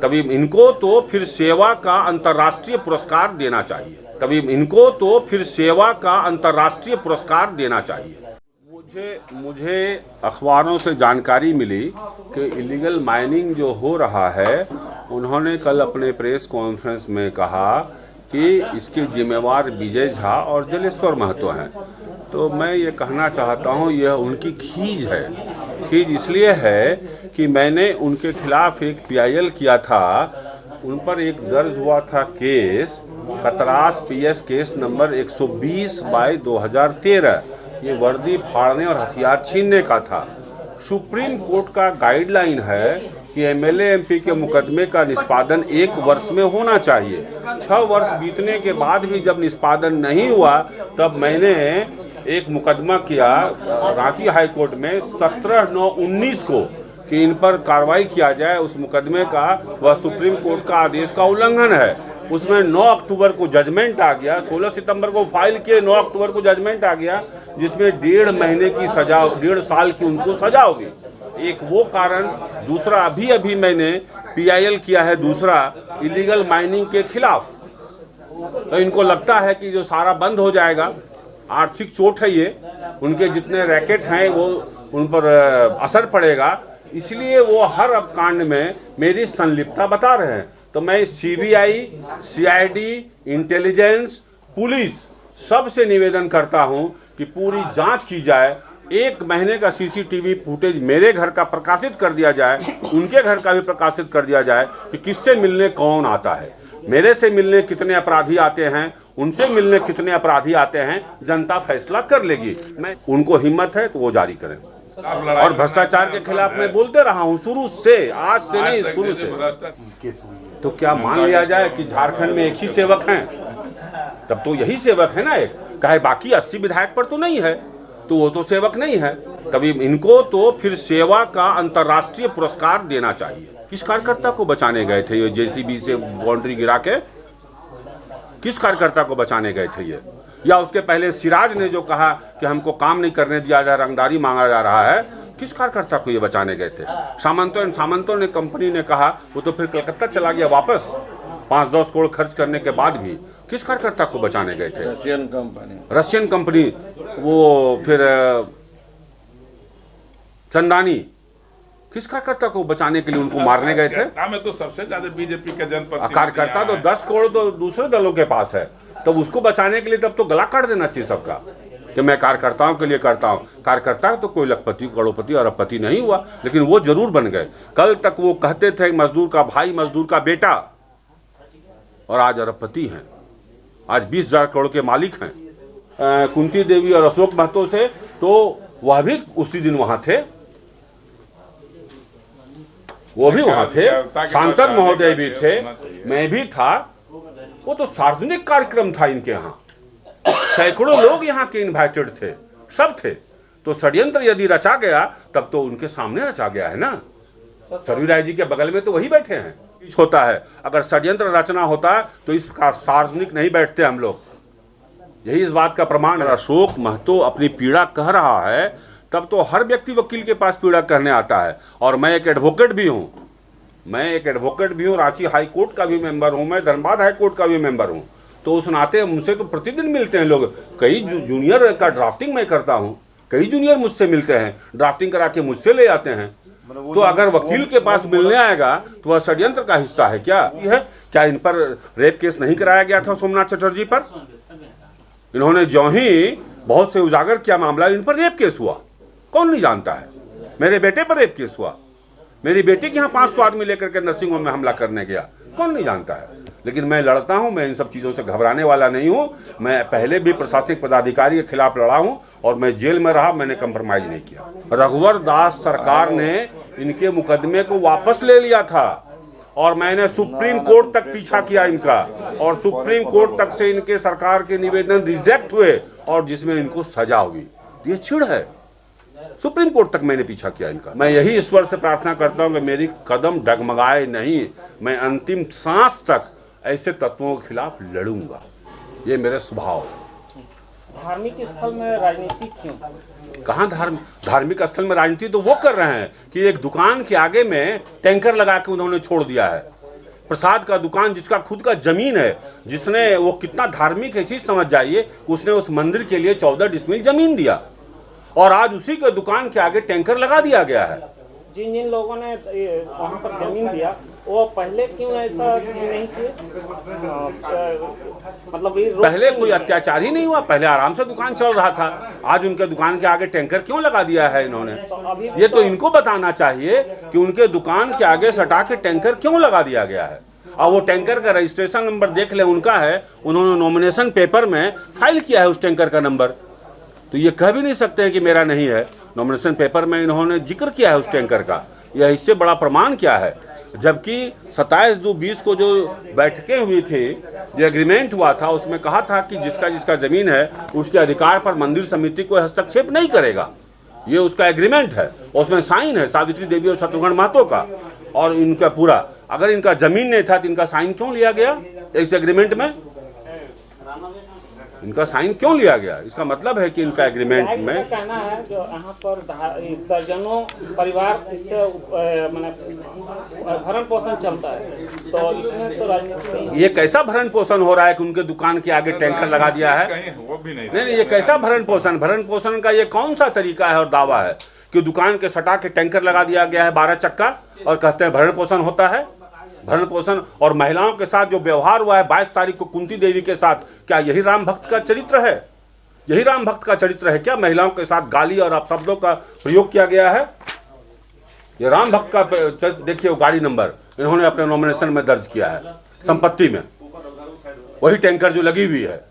तभी इनको तो फिर सेवा का अंतर्राष्ट्रीय पुरस्कार देना चाहिए। तभी इनको तो फिर सेवा का अंतर्राष्ट्रीय पुरस्कार देना चाहिए। मुझे अखबारों से जानकारी मिली कि इलीगल माइनिंग जो हो रहा है, उन्होंने कल अपने प्रेस कॉन्फ्रेंस में कहा कि इसके जिम्मेवार विजय झा और जलेश्वर महतो हैं। तो मैं ये कहना चाहता हूँ, यह उनकी खीज है। खीज इसलिए है कि मैंने उनके खिलाफ एक PIL किया था, उन पर एक दर्ज हुआ था case, Katras PS case number 120/2013। ये वर्दी फाड़ने और हथियार छीनने का था। सुप्रीम कोर्ट का गाइडलाइन है कि MLA MP के मुकदमे का निष्पादन 1 वर्ष में होना चाहिए। 6 वर्ष बीतने के बाद भी जब निष्पादन नहीं हुआ, तब मैंने एक मुकदमा किया रांची हाई कोर्ट में 17/9/19 को कि इन पर कार्रवाई किया जाए। उस मुकदमे का वह सुप्रीम कोर्ट का आदेश का उल्लंघन है। उसमें 9 अक्टूबर को जजमेंट आ गया, 16 सितंबर को फाइल किए, 9 अक्टूबर को जजमेंट आ गया, जिसमें 1.5 महीने की सजा, 1.5 साल की उनको सजा होगी। एक वो कारण। दूसरा, अभी मैंने PIL किया है दूसरा, इलीगल माइनिंग के खिलाफ। तो इनको लगता है कि जो सारा बंद हो जाएगा, आर्थिक चोट है ये, उनके जितने रैकेट हैं वो उन पर असर पड़ेगा, इसलिए वो हर अब कांड में मेरी संलिप्तता बता रहे हैं। तो मैं CBI, CID, इंटेलिजेंस, पुलिस सबसे निवेदन करता हूं कि पूरी जांच की जाए। 1 महीने का CCTV फुटेज मेरे घर का प्रकाशित कर दिया जाए, उनके घर का भी प्रकाशित कर दिया जाए कि किससे मिलने कौन आता है, मेरे से मिलने कितने अपराधी आते हैं, उनसे मिलने कितने अपराधी आते हैं, जनता फैसला कर लेगी। मैं उनको हिम्मत है तो वो जारी करें। और भ्रष्टाचार के खिलाफ मैं बोलते रहा हूँ शुरू से, आज से नहीं, शुरू से। तो क्या मान लिया जाए कि झारखंड में एक ही सेवक हैं? तब तो यही सेवक है ना एक, कहे बाकी 80 विधायक पर तो नहीं है, तो वो तो सेवक नहीं है। तभी इनको तो फिर सेवा का अंतर्राष्ट्रीय पुरस्कार देना चाहिए। किस कार्यकर्ता को बचाने गए थे ये JCB से बाउंड्री गिरा के? किस कार्यकर्ता को बचाने गए थे ये? या उसके पहले सिराज ने जो कहा कि हमको काम नहीं करने दिया जा, रंगदारी मांगा जा रहा है, किस कार्यकर्ता को ये बचाने गए थे? सामंतों ने, कंपनी ने कहा, वो तो फिर कलकत्ता चला गया वापस 5-10 करोड़ खर्च करने के बाद भी। किस कार्यकर्ता को बचाने गए थे? रशियन कंपनी, वो फिर चंदानी, किस कार्यकर्ता को बचाने के लिए उनको मारने गए थे? तो सबसे ज्यादा बीजेपी के जनप्रतिनिधि कार्यकर्ता तो 10 करोड़ तो दूसरे दलों के पास है, तब उसको बचाने के लिए तब तो गला काट देना चाहिए सबका कि मैं कार्यकर्ताओं के लिए करता हूं। कार्यकर्ता तो कोई लखपति, करोड़पति और अरबपति नहीं हुआ, लेकिन वो जरूर बन गए। कल तक वो कहते थे मजदूर का भाई, मजदूर का बेटा, और आज अरबपति हैं, आज 20,000 करोड़ के मालिक हैं। कुंती देवी और अशोक महतो से तो वह भी उसी दिन वहां थे, वो भी वहां थे, सांसद महोदय भी थे, मैं भी था। वो तो सार्वजनिक कार्यक्रम था इनके यहाँ, सैकड़ों लोग यहाँ के इनवाइटेड थे, सब थे। तो षड्यंत्र यदि रचा गया तब तो उनके सामने रचा गया है ना। सरयू राय जी के बगल में तो वही बैठे हैं। होता है, अगर षड्यंत्र रचना होता तो इस प्रकार सार्वजनिक नहीं बैठते हम लोग। यही इस बात का प्रमाण है। अशोक महतो अपनी पीड़ा कह रहा है, तब तो हर व्यक्ति वकील के पास पीड़ा करने आता है। और मैं एक एडवोकेट भी हूँ, रांची हाई कोर्ट का भी मेंबर हूँ, मैं धनबाद हाई कोर्ट का भी मेंबर हूँ। तो उस नाते मुझसे तो प्रतिदिन मिलते हैं लोग। कई जूनियर का ड्राफ्टिंग मैं करता हूँ, कई जूनियर मुझसे मिलते हैं, ड्राफ्टिंग करा के मुझसे ले आते हैं। तो अगर वकील के पास मिलने आएगा तो वह षड्यंत्र का हिस्सा है क्या? क्या इन पर रेप केस नहीं कराया गया था सोमनाथ चटर्जी पर? इन्होंने जो ही बहुत से उजागर किया मामला, इन पर रेप केस हुआ, कौन नहीं जानता है? मेरे बेटे पर रेप केस हुआ, मेरी बेटी के यहाँ 500 आदमी लेकर के नर्सिंग होम में हमला करने गया, कौन नहीं जानता है? लेकिन मैं लड़ता हूं, मैं इन सब चीज़ों से घबराने वाला नहीं हूं। मैं पहले भी प्रशासनिक पदाधिकारी के खिलाफ लड़ा हूं और मैं जेल में रहा, मैंने कंप्रोमाइज नहीं किया। रघुवर दास सरकार ने इनके मुकदमे को वापस ले लिया था और मैंने सुप्रीम कोर्ट तक पीछा किया इनका, और सुप्रीम कोर्ट तक से इनके सरकार के निवेदन रिजेक्ट हुए और जिसमें इनको सजा हुई। ये चिढ़ है, सुप्रीम कोर्ट तक मैंने पीछा किया इनका। मैं यही ईश्वर से प्रार्थना करता हूं कि मेरी कदम डगमगाए नहीं, मैं अंतिम सांस तक ऐसे तत्वों के खिलाफ लड़ूंगा। ये मेरे स्वभाव है। धार्मिक स्थल में राजनीति क्यों? कहाँ धार्मिक स्थल में राजनीति तो वो कर रहे हैं कि एक दुकान के आगे में टैंकर लगा के उन्होंने छोड़ दिया है प्रसाद का दुकान, जिसका खुद का जमीन है, जिसने, वो कितना धार्मिक है चीज समझ जाइए, उसने उस मंदिर के लिए 14 डिसमिल जमीन दिया और आज उसी के दुकान के आगे टैंकर लगा दिया गया है। जिन जिन लोगों ने वहाँ पर जमीन दिया वो पहले क्यों ऐसा नहीं किए? मतलब ये पहले कोई अत्याचार ही नहीं हुआ, पहले आराम से दुकान चल रहा था। आज उनके दुकान के आगे टैंकर क्यों लगा दिया है इन्होंने? अभी ये तो इनको बताना चाहिए कि उनके दुकान के आगे सटा के टैंकर क्यों लगा दिया गया है। और वो टैंकर का रजिस्ट्रेशन नंबर देख ले, उनका है, उन्होंने नॉमिनेशन पेपर में फाइल किया है उस टैंकर का नंबर। तो ये कह भी नहीं सकते हैं कि मेरा नहीं है, नॉमिनेशन पेपर में इन्होंने जिक्र किया है उस टैंकर का। यह इससे बड़ा प्रमाण क्या है? जबकि 27/2/20 को जो बैठकें हुई थी, जो एग्रीमेंट हुआ था, उसमें कहा था कि जिसका जिसका जमीन है उसके अधिकार पर मंदिर समिति कोई हस्तक्षेप नहीं करेगा। ये उसका एग्रीमेंट है, उसमें साइन है सावित्री देवी और शत्रुघ्न महतो का और इनका पूरा। अगर इनका जमीन नहीं था तो इनका साइन क्यों लिया गया इस एग्रीमेंट में? इनका साइन क्यों लिया गया? इसका मतलब है कि इनका एग्रीमेंट में कहना है जो यहाँ पर दर्जनों परिवार इससे भरण पोषण चलता है, तो इसमें तो राजनीति नहीं। ये कैसा भरण पोषण हो रहा है कि उनके दुकान के आगे टैंकर लगा दिया है? कहीं वो भी नहीं। नहीं, ये कैसा भरण पोषण का ये कौन सा तरीका है और दावा है कि दुकान के सटा के टैंकर लगा दिया गया है 12 चक्का और कहते हैं भरण पोषण होता है? भरण पोषण और महिलाओं के साथ जो व्यवहार हुआ है 22 तारीख को कुंती देवी के साथ, क्या यही राम भक्त का चरित्र है? यही राम भक्त का चरित्र है क्या? महिलाओं के साथ गाली और अपशब्दों का प्रयोग किया गया है। ये राम भक्त का देखिए, वो गाड़ी नंबर इन्होंने अपने नॉमिनेशन में दर्ज किया है संपत्ति में, वही टैंकर जो लगी हुई है।